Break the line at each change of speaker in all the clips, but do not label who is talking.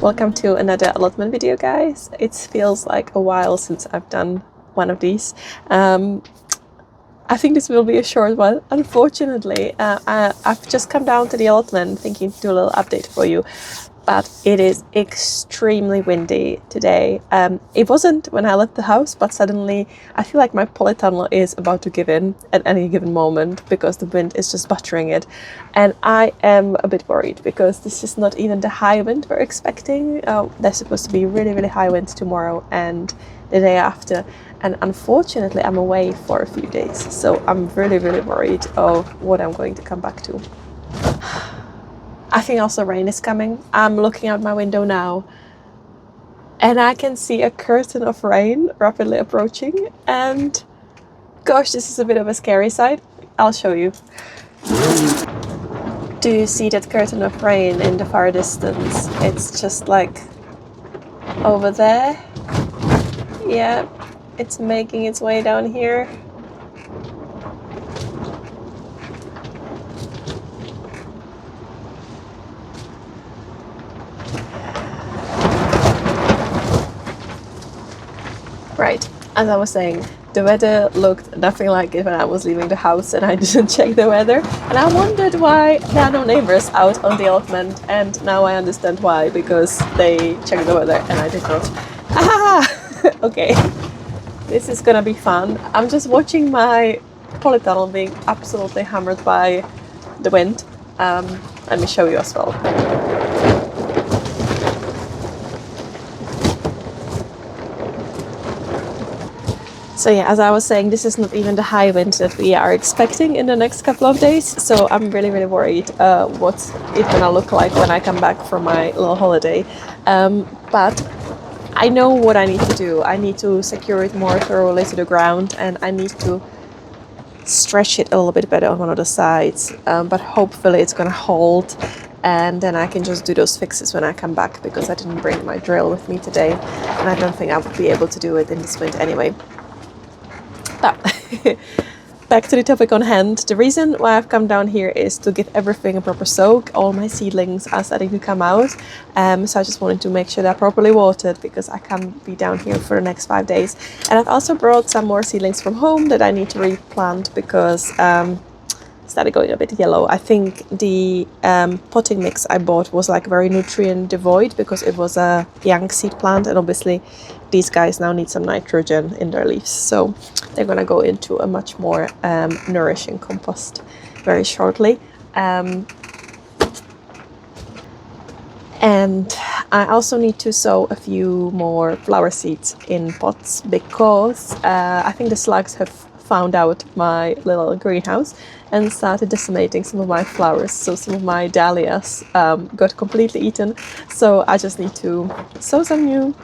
Welcome to another allotment video, guys. It feels like a while since I've done one of these. I think this will be a short one. Unfortunately, I've just come down to the allotment thinking to do a little update for you, but it is extremely windy today. It wasn't when I left the house, but suddenly I feel like my polytunnel is about to give in at any given moment because the wind is just buttering it. And I am a bit worried because this is not even the high wind we're expecting. There's supposed to be really, really high winds tomorrow and the day after. And unfortunately, I'm away for a few days. So I'm really, really worried of what I'm going to come back to. I think also rain is coming. I'm looking out my window now and I can see a curtain of rain rapidly approaching. And gosh, this is a bit of a scary sight. I'll show you. Do you see that curtain of rain in the far distance? It's just like over there. Yeah, it's making its way down here. Right, as I was saying, the weather looked nothing like it when I was leaving the house and I didn't check the weather. And I wondered why there are no neighbors out on the allotment, and now I understand why, because they checked the weather and I did not. Ah! Okay, this is gonna be fun. I'm just watching my polytunnel being absolutely hammered by the wind. Let me show you as well. So yeah, as I was saying, this is not even the high wind that we are expecting in the next couple of days. So I'm really, really worried what it's gonna look like when I come back from my little holiday. But I know what I need to do. I need to secure it more thoroughly to the ground, and I need to stretch it a little bit better on one of the sides. But hopefully it's gonna hold, and then I can just do those fixes when I come back, because I didn't bring my drill with me today, and I don't think I would be able to do it in this wind anyway. But back to the topic on hand. The reason why I've come down here is to give everything a proper soak. All my seedlings are starting to come out, so I just wanted to make sure they're properly watered because I can't be down here for the next 5 days. And I've also brought some more seedlings from home that I need to replant because started going a bit yellow. I think the potting mix I bought was like very nutrient devoid because it was a young seed plant, and obviously these guys now need some nitrogen in their leaves, so they're gonna go into a much more nourishing compost very shortly. And I also need to sow a few more flower seeds in pots because I think the slugs have found out my little greenhouse and started decimating some of my flowers. So some of my dahlias got completely eaten. So I just need to sow some new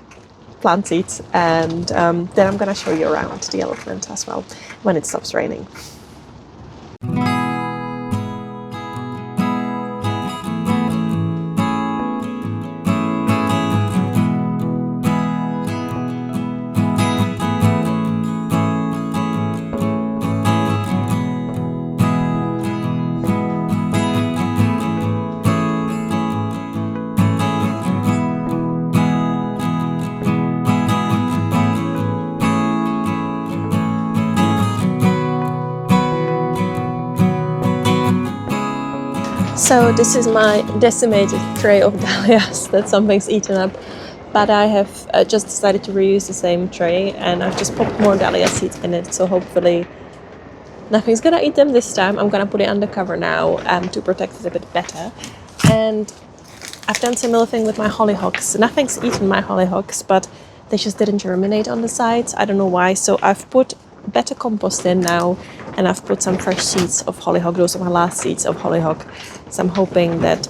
plant seeds, and then I'm gonna show you around the allotment as well when it stops raining. So this is my decimated tray of dahlias that something's eaten up, but I have just decided to reuse the same tray, and I've just popped more dahlia seeds in it, so hopefully nothing's gonna eat them this time. I'm gonna put it under cover now to protect it a bit better. And I've done similar thing with my hollyhocks. Nothing's eaten my hollyhocks, but they just didn't germinate on the sides. I don't know why, so I've put better compost in now, and I've put some fresh seeds of hollyhock. Those are my last seeds of hollyhock, so I'm hoping that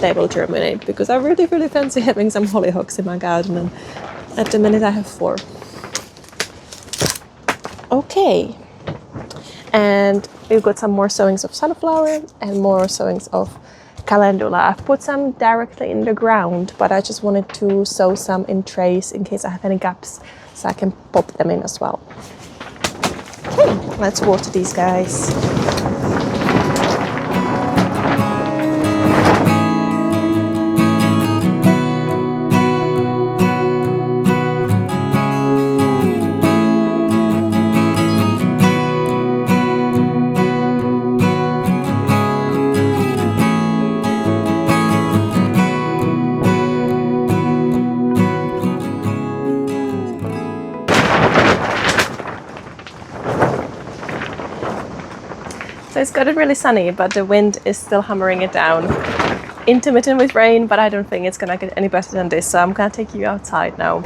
they will germinate because I really, really fancy having some hollyhocks in my garden, and at the minute I have 4. Okay, and we've got some more sowings of sunflower and more sowings of calendula. I've put some directly in the ground, but I just wanted to sow some in trays in case I have any gaps, so I can pop them in as well. Okay, let's water these guys. it's gotten really sunny, but the wind is still hammering it down. Intermittent with rain, but I don't think it's gonna get any better than this, so I'm gonna take you outside now.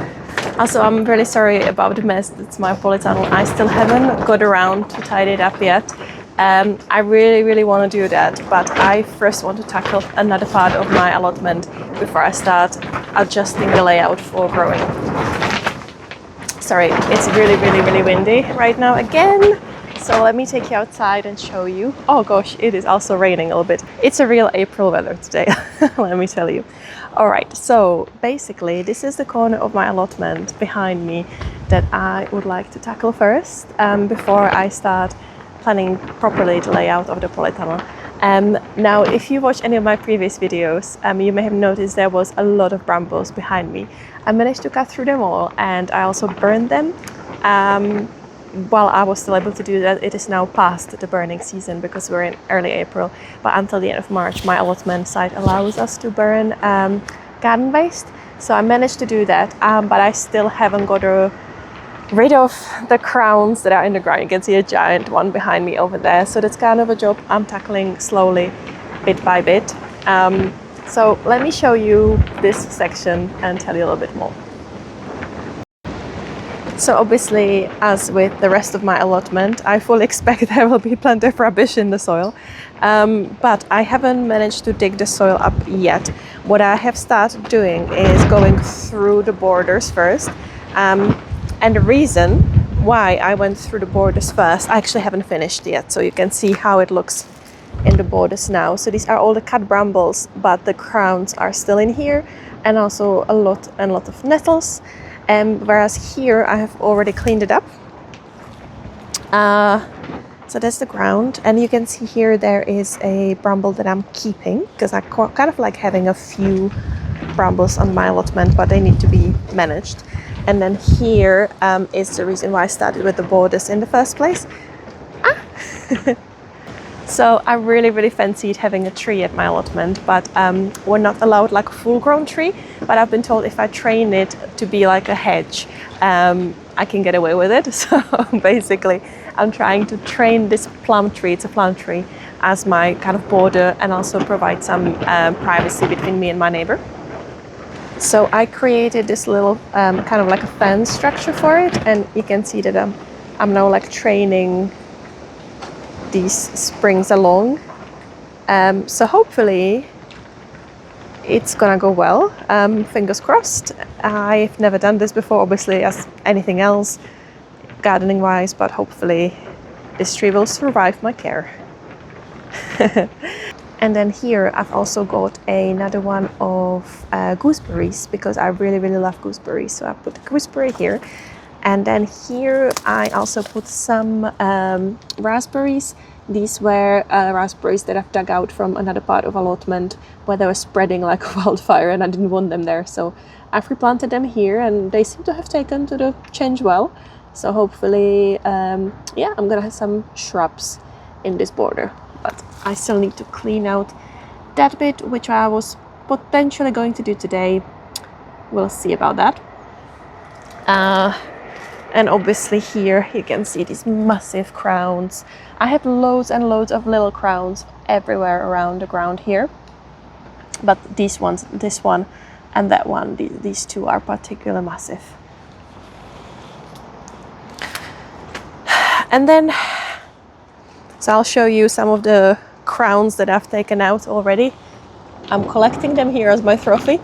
Also, I'm really sorry about the mess. It's my polytunnel. I still haven't got around to tidy it up yet. I really want to do that, but I first want to tackle another part of my allotment before I start adjusting the layout for growing. Sorry, it's really windy right now again. So let me take you outside and show you. Oh gosh, it is also raining a little bit. It's a real April weather today, let me tell you. All right, so basically this is the corner of my allotment behind me that I would like to tackle first before I start planning properly the layout of the polytunnel. Now, if you watched any of my previous videos, you may have noticed there was a lot of brambles behind me. I managed to cut through them all, and I also burned them. While I was still able to do that, it is now past the burning season because we're in early April. But until the end of March, my allotment site allows us to burn garden waste. So I managed to do that, but I still haven't got rid of the crowns that are in the ground. You can see a giant one behind me over there. So that's kind of a job I'm tackling slowly, bit by bit. So let me show you this section and tell you a little bit more. So obviously, as with the rest of my allotment, I fully expect there will be plenty of rubbish in the soil. But I haven't managed to dig the soil up yet. What I have started doing is going through the borders first. And the reason why I went through the borders first, I actually haven't finished yet, so you can see how it looks in the borders now. So these are all the cut brambles, but the crowns are still in here, and also a lot of nettles. Whereas here I have already cleaned it up. So that's the ground, and you can see here there is a bramble that I'm keeping because I kind of like having a few brambles on my allotment, but they need to be managed. And then here is the reason why I started with the borders in the first place. So I really fancied having a tree at my allotment, but we're not allowed like a full-grown tree. But I've been told if I train it to be like a hedge, I can get away with it. So basically, I'm trying to train this plum tree. It's a plum tree as my kind of border, and also provide some privacy between me and my neighbor. So I created this little kind of like a fence structure for it, and you can see that I'm now like training these springs along. So hopefully it's gonna go well. Fingers crossed. I've never done this before, obviously, as anything else gardening wise, but hopefully this tree will survive my care. And then here I've also got another one of gooseberries, because I really love gooseberries. So I put the gooseberry here. And then here I also put some raspberries. These were raspberries that I've dug out from another part of allotment where they were spreading like a wildfire, and I didn't want them there. So I've replanted them here, and they seem to have taken to the change well. So hopefully, yeah, I'm gonna have some shrubs in this border. But I still need to clean out that bit, which I was potentially going to do today. We'll see about that. And obviously here you can see these massive crowns. I have loads and loads of little crowns everywhere around the ground here. But these ones, this one and that one, these two are particularly massive. And then, so I'll show you some of the crowns that I've taken out already. I'm collecting them here as my trophy.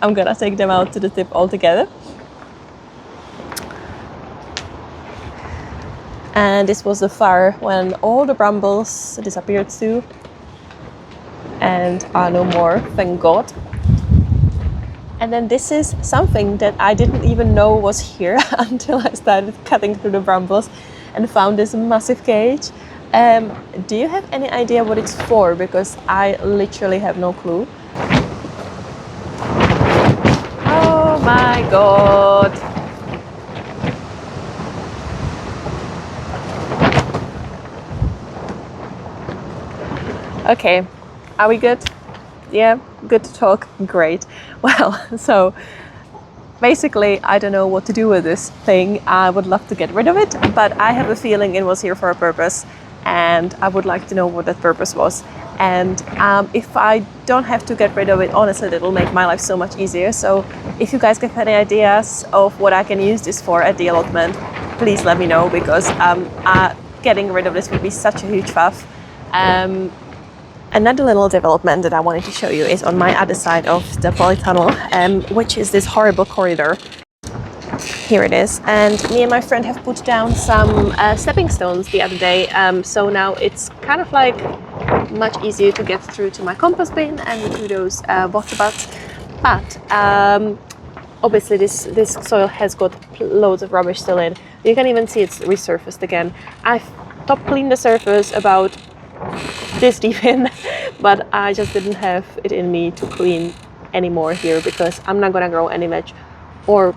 I'm gonna take them out to the tip altogether. And this was the fire when all the brambles disappeared too and are no more, thank God. And then this is something that I didn't even know was here until I started cutting through the brambles and found this massive cage. Do you have any idea what it's for? Because I literally have no clue. Oh my God. Okay, are we good? Yeah, good to talk, great. Well, so basically I don't know what to do with this thing. I would love to get rid of it, but I have a feeling it was here for a purpose. and I would like to know what that purpose was. And if I don't have to get rid of it, honestly, it will make my life so much easier. So if you guys have any ideas of what I can use this for at the allotment, please let me know, because getting rid of this would be such a huge faff. Another little development that I wanted to show you is on my other side of the polytunnel, which is this horrible corridor. Here it is, and me and my friend have put down some stepping stones the other day, so now it's kind of like much easier to get through to my compost bin and to those water butts. But obviously this soil has got loads of rubbish still in. You can even see it's resurfaced again. I've top cleaned the surface about this deep in, but I just didn't have it in me to clean anymore here, because I'm not gonna grow any veg or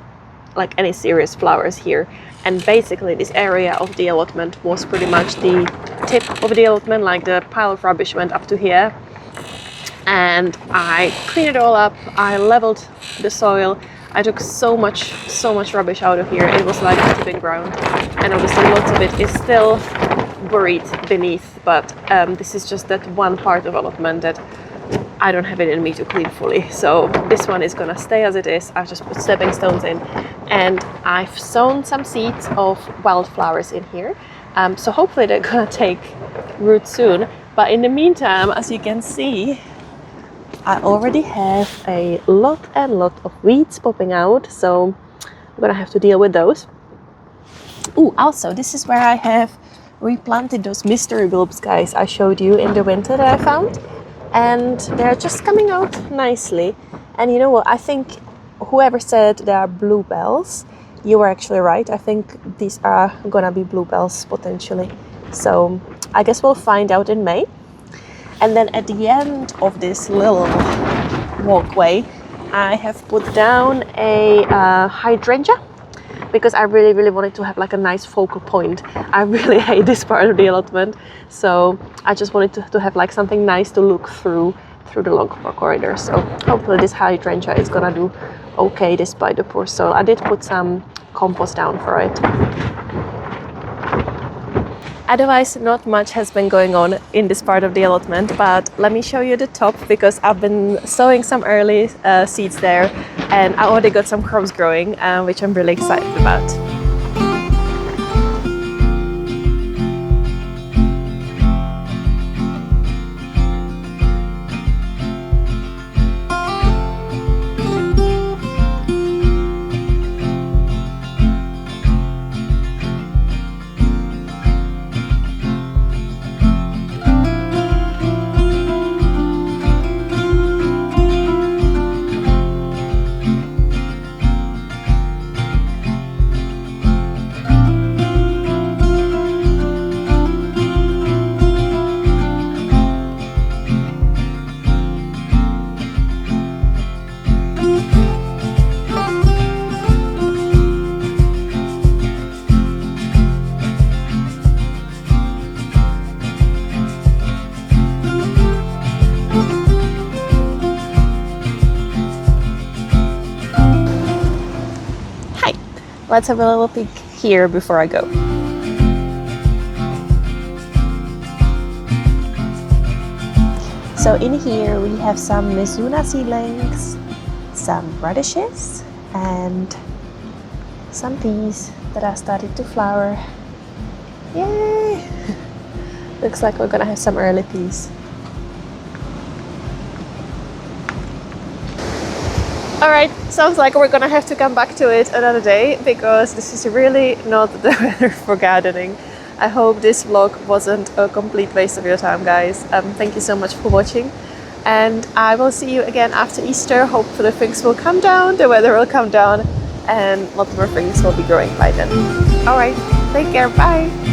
like any serious flowers here. And basically this area of the allotment was pretty much the tip of the allotment, like the pile of rubbish went up to here, and I cleaned it all up. I leveled the soil. I took so much rubbish out of here. It was like tipping ground, and obviously lots of it is still buried beneath, but this is just that one part of allotment that I don't have it in me to clean fully. So this one is gonna stay as it is. I just put stepping stones in, and I've sown some seeds of wildflowers in here. So hopefully they're gonna take root soon. But in the meantime, as you can see, I already have a lot of weeds popping out. So I'm gonna have to deal with those. Oh, also this is where I have replanted those mystery bulbs, guys, I showed you in the winter that I found. And they're just coming out nicely. And you know what, I think whoever said they are bluebells, you were actually right. I think these are gonna be bluebells potentially. So I guess we'll find out in May. And then at the end of this little walkway, I have put down a hydrangea, because I really wanted to have like a nice focal point. I really hate this part of the allotment, so I just wanted to have like something nice to look through the long corridor. So hopefully this hydrangea is gonna do okay despite the poor soil. I did put some compost down for it. Otherwise, not much has been going on in this part of the allotment, but let me show you the top, because I've been sowing some early seeds there, and I already got some crops growing, which I'm really excited about. Let's have a little peek here before I go. So in here we have some Mizuna seedlings, some radishes, and some peas that are starting to flower. Yay! Looks like we're gonna have some early peas. Alright, sounds like we're gonna have to come back to it another day, because this is really not the weather for gardening. I hope this vlog wasn't a complete waste of your time, guys. Thank you so much for watching, and I will see you again after Easter. Hopefully things will come down, the weather will come down, and lots more things will be growing by then. Alright, take care, bye!